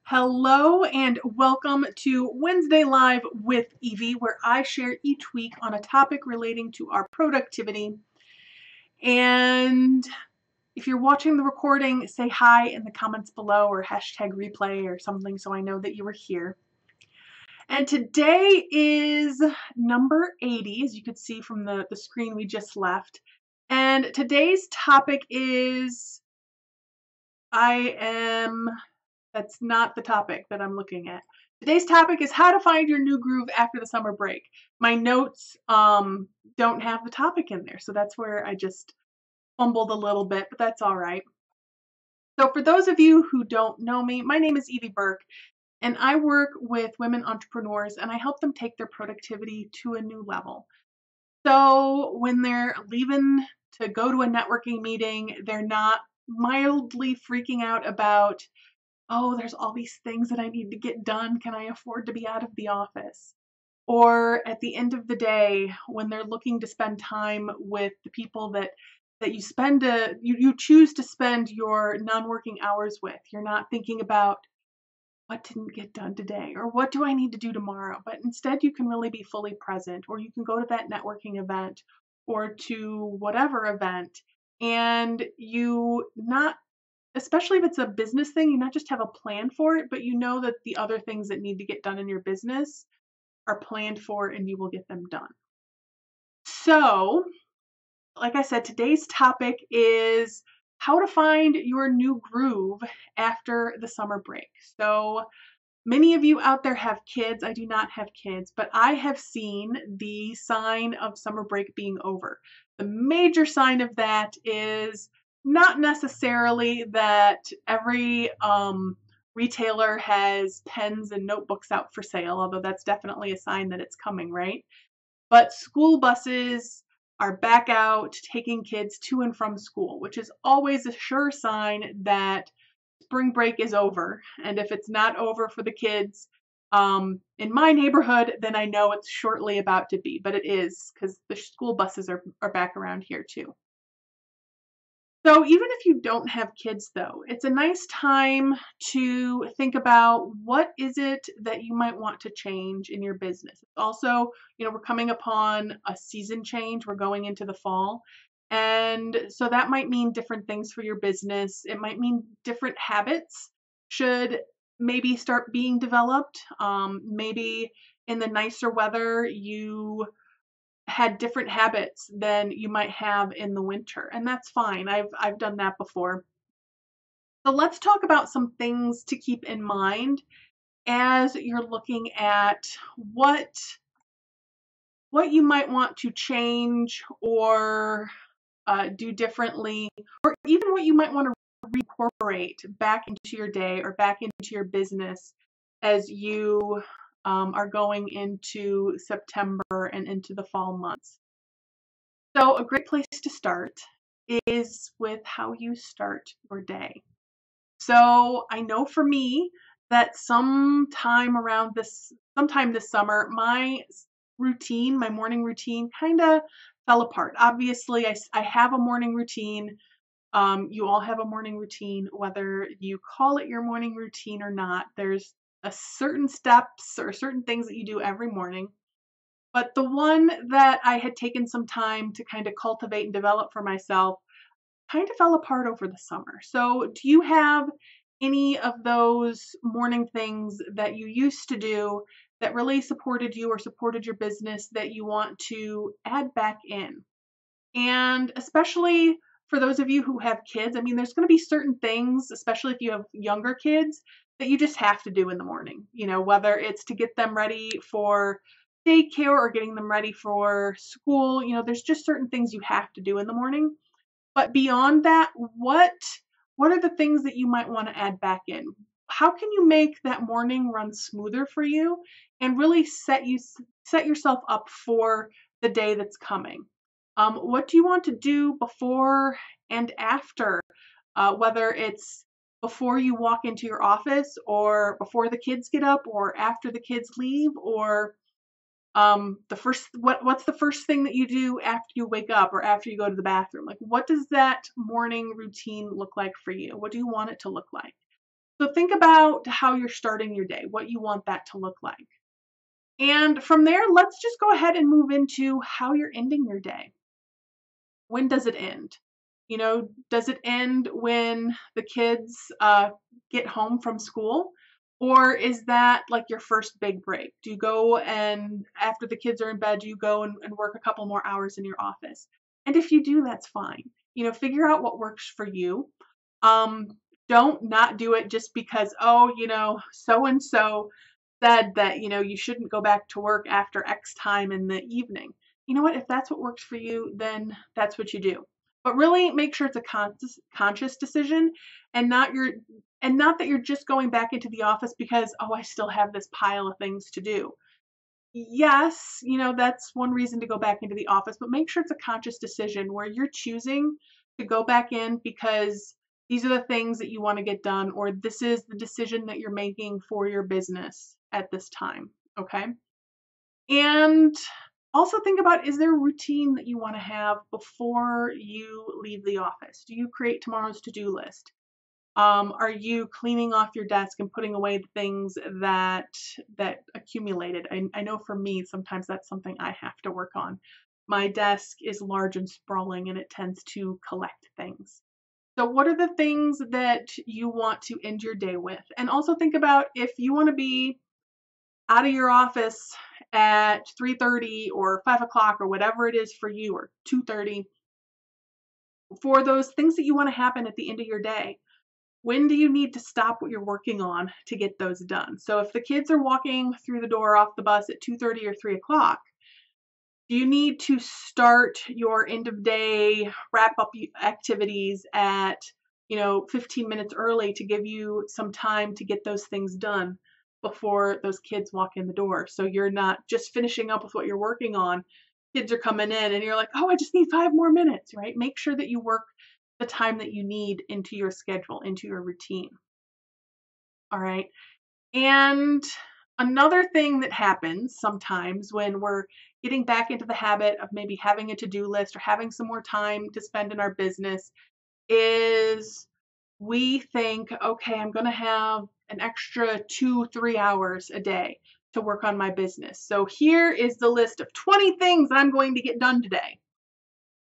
Hello and welcome to Wednesday Live with Evie, where I share each week on a topic relating to our productivity. And if you're watching the recording, say hi in the comments below or hashtag replay or something so I know that you were here. And today is number 80, as you could see from the screen we just left. And today's topic is that's not the topic that I'm looking at. Today's topic is how to find your new groove after the summer break. My notes don't have the topic in there, so that's where I just fumbled a little bit, but that's all right. So for those of you who don't know me, my name is Evie Burke, and I work with women entrepreneurs, and I help them take their productivity to a new level. So when they're leaving to go to a networking meeting, they're not mildly freaking out about, oh, there's all these things that I need to get done. Can I afford to be out of the office? Or at the end of the day, when they're looking to spend time with the people that you choose to spend your non-working hours with, you're not thinking about what didn't get done today or what do I need to do tomorrow, but instead you can really be fully present, or you can go to that networking event or to whatever event, and especially if it's a business thing, you not just have a plan for it, but you know that the other things that need to get done in your business are planned for and you will get them done. So, like I said, today's topic is how to find your new groove after the summer break. So, many of you out there have kids. I do not have kids, but I have seen the sign of summer break being over. The major sign of that is not necessarily that every retailer has pens and notebooks out for sale, although that's definitely a sign that it's coming, right? But school buses are back out taking kids to and from school, which is always a sure sign that spring break is over. And if it's not over for the kids in my neighborhood, then I know it's shortly about to be. But it is, because the school buses are back around here too. So even if you don't have kids, though, it's a nice time to think about what is it that you might want to change in your business. Also, we're coming upon a season change. We're going into the fall. And so that might mean different things for your business. It might mean different habits should maybe start being developed. Maybe in the nicer weather, you had different habits than you might have in the winter, and that's fine. I've done that before. So let's talk about some things to keep in mind as you're looking at what you might want to change or do differently, or even what you might want to reincorporate back into your day or back into your business as you are going into September and into the fall months. So a great place to start is with how you start your day. So I know for me that sometime this summer, my morning routine kind of fell apart. Obviously, I have a morning routine. You all have a morning routine, whether you call it your morning routine or not. There's a certain steps or certain things that you do every morning. But the one that I had taken some time to kind of cultivate and develop for myself kind of fell apart over the summer. So do you have any of those morning things that you used to do that really supported you or supported your business that you want to add back in? And especially for those of you who have kids, I mean, there's going to be certain things, especially if you have younger kids, that you just have to do in the morning, whether it's to get them ready for daycare or getting them ready for school. There's just certain things you have to do in the morning. But beyond that, what are the things that you might want to add back in? How can you make that morning run smoother for you and really set yourself up for the day that's coming? What do you want to do before and after, whether it's before you walk into your office or before the kids get up or after the kids leave, or what's the first thing that you do after you wake up or after you go to the bathroom? Like, what does that morning routine look like for you? What do you want it to look like? So think about how you're starting your day, what you want that to look like. And from there, let's just go ahead and move into how you're ending your day. When does it end? Does it end when the kids get home from school? Or is that like your first big break? Do you go and after the kids are in bed, do you go and work a couple more hours in your office? And if you do, that's fine. Figure out what works for you. Um, don't not do it just because, oh, so and so said that, you shouldn't go back to work after X time in the evening. You know what? If that's what works for you, then that's what you do. But really make sure it's a conscious decision and not that you're just going back into the office because, oh, I still have this pile of things to do. Yes, that's one reason to go back into the office, but make sure it's a conscious decision where you're choosing to go back in because these are the things that you want to get done, or this is the decision that you're making for your business at this time. Okay. And also think about, is there a routine that you want to have before you leave the office? Do you create tomorrow's to-do list? Are you cleaning off your desk and putting away the things that accumulated? I know for me, sometimes that's something I have to work on. My desk is large and sprawling and it tends to collect things. So what are the things that you want to end your day with? And also think about if you want to be out of your office at 3:30 or 5 o'clock or whatever it is for you, or 2:30, for those things that you want to happen at the end of your day. When do you need to stop what you're working on to get those done? So if the kids are walking through the door off the bus at 2:30 or 3 o'clock, do you need to start your end of day wrap up activities at 15 minutes early to give you some time to get those things done before those kids walk in the door? So you're not just finishing up with what you're working on. Kids are coming in and you're like, oh, I just need 5 more minutes, right? Make sure that you work the time that you need into your schedule, into your routine. All right. And another thing that happens sometimes when we're getting back into the habit of maybe having a to-do list or having some more time to spend in our business is we think, okay, I'm going to have an extra 2-3 hours a day to work on my business. So here is the list of 20 things that I'm going to get done today.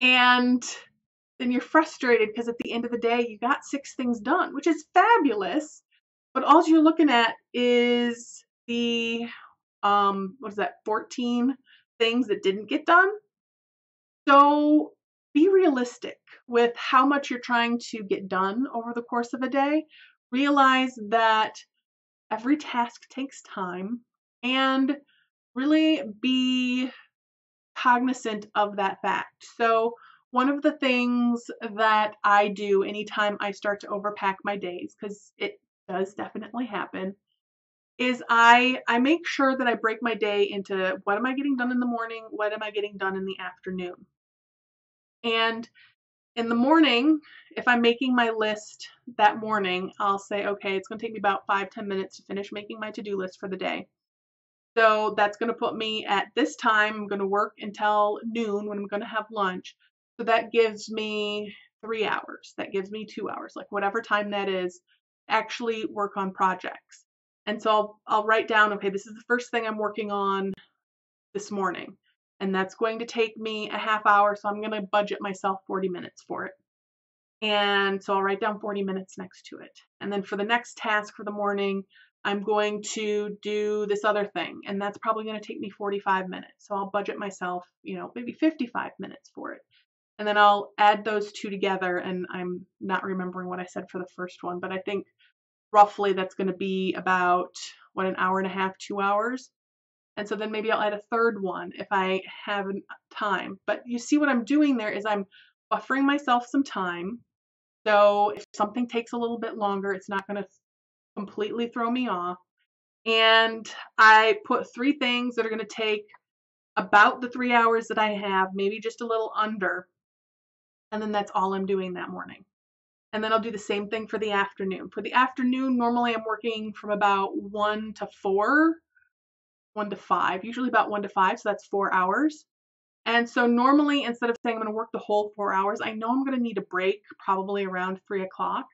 And then you're frustrated because at the end of the day, you got 6 things done, which is fabulous. But all you're looking at is the, 14 things that didn't get done. So be realistic with how much you're trying to get done over the course of a day. Realize that every task takes time and really be cognizant of that fact. So one of the things that I do anytime I start to overpack my days, because it does definitely happen, is I make sure that I break my day into what am I getting done in the morning, what am I getting done in the afternoon. And in the morning, if I'm making my list that morning, I'll say, okay, it's going to take me about 5-10 minutes to finish making my to-do list for the day. So that's going to put me at this time. I'm going to work until noon when I'm going to have lunch. So that gives me 3 hours. That gives me 2 hours, like whatever time that is, actually work on projects. And so I'll write down, okay, this is the first thing I'm working on this morning. And that's going to take me a half hour. So I'm going to budget myself 40 minutes for it. And so I'll write down 40 minutes next to it. And then for the next task for the morning, I'm going to do this other thing. And that's probably going to take me 45 minutes. So I'll budget myself, maybe 55 minutes for it. And then I'll add those two together. And I'm not remembering what I said for the first one, but I think roughly that's going to be about, an hour and a half, 2 hours. And so then maybe I'll add a third one if I have time. But you see what I'm doing there is I'm buffering myself some time. So if something takes a little bit longer, it's not going to completely throw me off. And I put 3 things that are going to take about the 3 hours that I have, maybe just a little under. And then that's all I'm doing that morning. And then I'll do the same thing for the afternoon. For the afternoon, normally I'm working from about 1 to 4, 1 to 5, usually about 1 to 5. So that's 4 hours. And so normally, instead of saying I'm going to work the whole 4 hours, I know I'm going to need a break probably around 3 o'clock.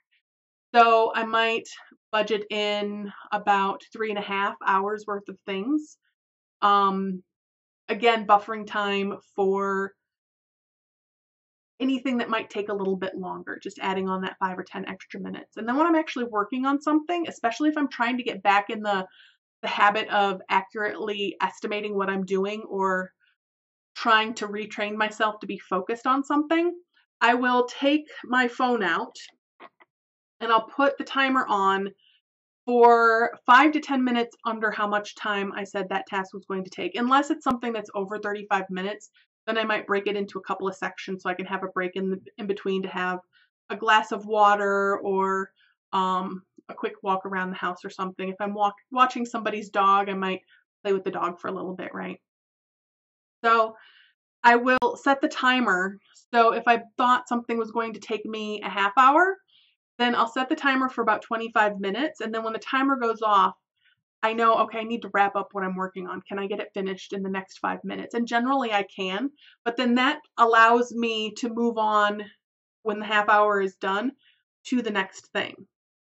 So I might budget in about 3.5 hours worth of things. Again, buffering time for anything that might take a little bit longer, just adding on that 5 or 10 extra minutes. And then when I'm actually working on something, especially if I'm trying to get back in the habit of accurately estimating what I'm doing or trying to retrain myself to be focused on something, I will take my phone out and I'll put the timer on for 5 to 10 minutes under how much time I said that task was going to take. Unless it's something that's over 35 minutes, then I might break it into a couple of sections so I can have a break in between to have a glass of water or a quick walk around the house or something. If I'm watching somebody's dog, I might play with the dog for a little bit, right? So I will set the timer. So if I thought something was going to take me a half hour, then I'll set the timer for about 25 minutes. And then when the timer goes off, I know, okay, I need to wrap up what I'm working on. Can I get it finished in the next 5 minutes? And generally I can, but then that allows me to move on when the half hour is done to the next thing,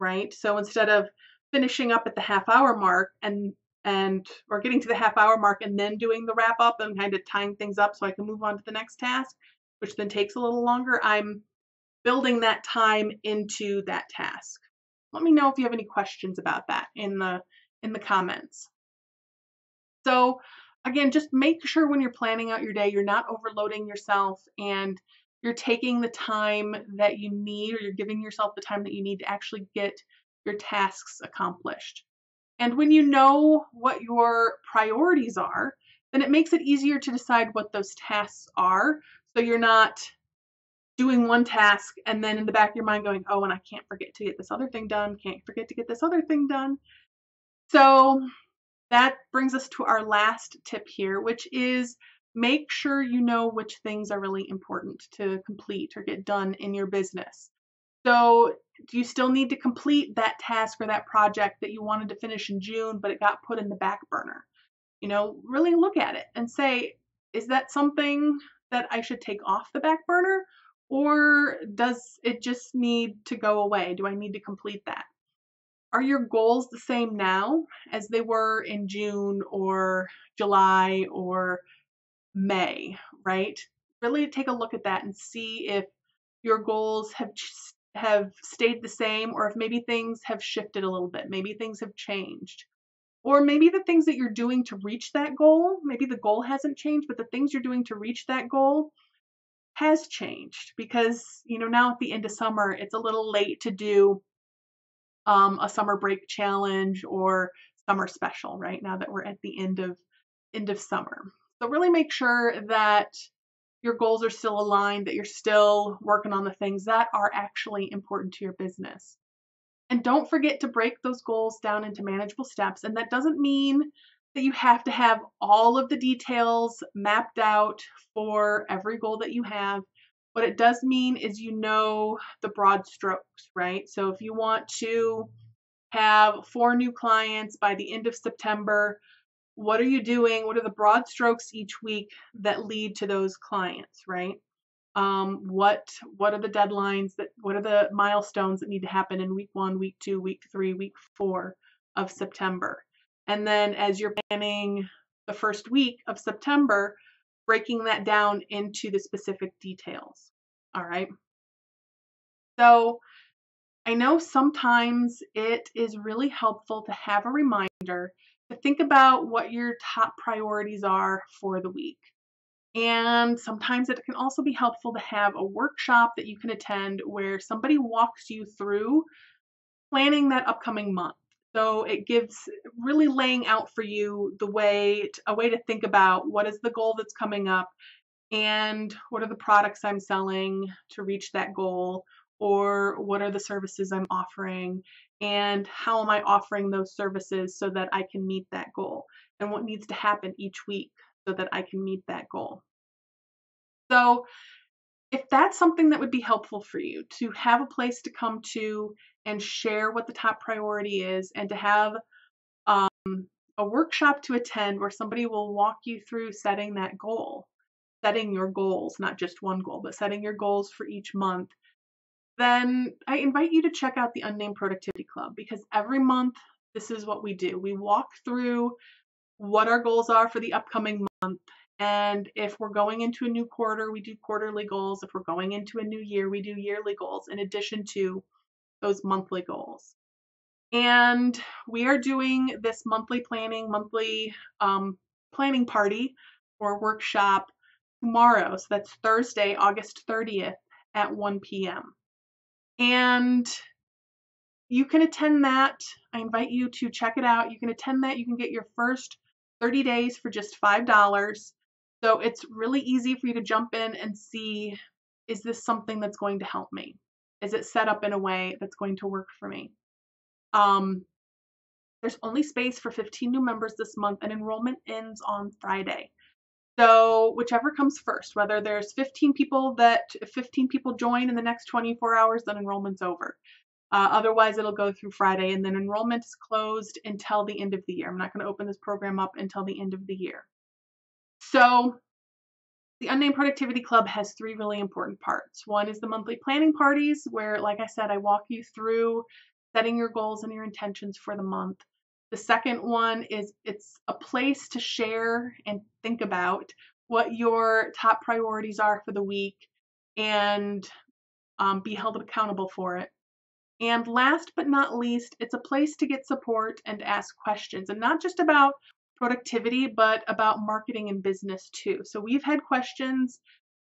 right? So instead of finishing up at the half hour mark or getting to the half hour mark and then doing the wrap up and kind of tying things up so I can move on to the next task, which then takes a little longer, I'm building that time into that task. Let me know if you have any questions about that in the comments. So again, just make sure when you're planning out your day, you're not overloading yourself and you're taking the time that you need, or you're giving yourself the time that you need to actually get your tasks accomplished. And when you know what your priorities are, then it makes it easier to decide what those tasks are. So you're not doing one task and then in the back of your mind going, oh, and I can't forget to get this other thing done, can't forget to get this other thing done. So that brings us to our last tip here, which is make sure you know which things are really important to complete or get done in your business. So do you still need to complete that task or that project that you wanted to finish in June, but it got put in the back burner? You know, really look at it and say, is that something that I should take off the back burner? Or does it just need to go away? Do I need to complete that? Are your goals the same now as they were in June or July or May, right? Really take a look at that and see if your goals have stayed the same, or if maybe things have shifted a little bit. Maybe things have changed. Or maybe the things that you're doing to reach that goal, maybe the goal hasn't changed, but the things you're doing to reach that goal has changed, because, you know, now at the end of summer, it's a little late to do a summer break challenge or summer special, right? Now that we're at the end of summer. So really make sure that your goals are still aligned, that you're still working on the things that are actually important to your business. And don't forget to break those goals down into manageable steps. And that doesn't mean that you have to have all of the details mapped out for every goal that you have. What it does mean is you know the broad strokes, right? So if you want to have 4 new clients by the end of September, what are you doing? What are the broad strokes each week that lead to those clients, right? What are the deadlines, what are the milestones that need to happen in week 1, week 2, week 3, week 4 of September? And then as you're planning the first week of September, breaking that down into the specific details. All right. So I know sometimes it is really helpful to have a reminder to think about what your top priorities are for the week. And sometimes it can also be helpful to have a workshop that you can attend where somebody walks you through planning that upcoming month. So it gives really laying out for you a way to think about what is the goal that's coming up and what are the products I'm selling to reach that goal, or what are the services I'm offering and how am I offering those services so that I can meet that goal, and what needs to happen each week so that I can meet that goal. So if that's something that would be helpful for you, to have a place to come to and share what the top priority is, and to have a workshop to attend where somebody will walk you through setting that goal, setting your goals, not just one goal, but setting your goals for each month, then I invite you to check out the Unnamed Productivity Club, because every month this is what we do. We walk through what our goals are for the upcoming month. And if we're going into a new quarter, we do quarterly goals. If we're going into a new year, we do yearly goals in addition to those monthly goals. And we are doing this monthly planning party or workshop tomorrow. So that's Thursday, August 30th at 1 p.m. And you can attend that. I invite you to check it out. You can attend that. You can get your first 30 days for just $5. So it's really easy for you to jump in and see, is this something that's going to help me? Is it set up in a way that's going to work for me? There's only space for 15 new members this month, and enrollment ends on Friday. So whichever comes first, whether there's 15 people join in the next 24 hours, then enrollment's over. Otherwise, it'll go through Friday, and then enrollment is closed until the end of the year. I'm not going to open this program up until the end of the year. So the Unnamed Productivity Club has 3 really important parts. One is the monthly planning parties, where, like I said, I walk you through setting your goals and your intentions for the month. The second one is it's a place to share and think about what your top priorities are for the week and be held accountable for it. And last but not least, it's a place to get support and ask questions, and not just about productivity, but about marketing and business too. So we've had questions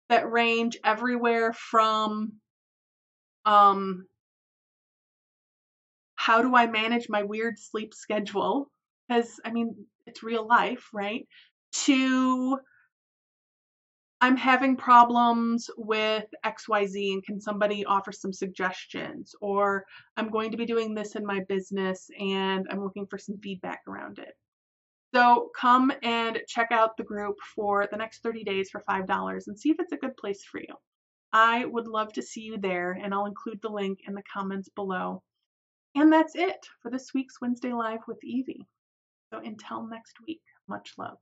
that range everywhere from how do I manage my weird sleep schedule? Because, I mean, it's real life, right? To I'm having problems with XYZ, and can somebody offer some suggestions? Or I'm going to be doing this in my business and I'm looking for some feedback around it. So come and check out the group for the next 30 days for $5 and see if it's a good place for you. I would love to see you there, and I'll include the link in the comments below. And that's it for this week's Wednesday Live with Evie. So until next week, much love.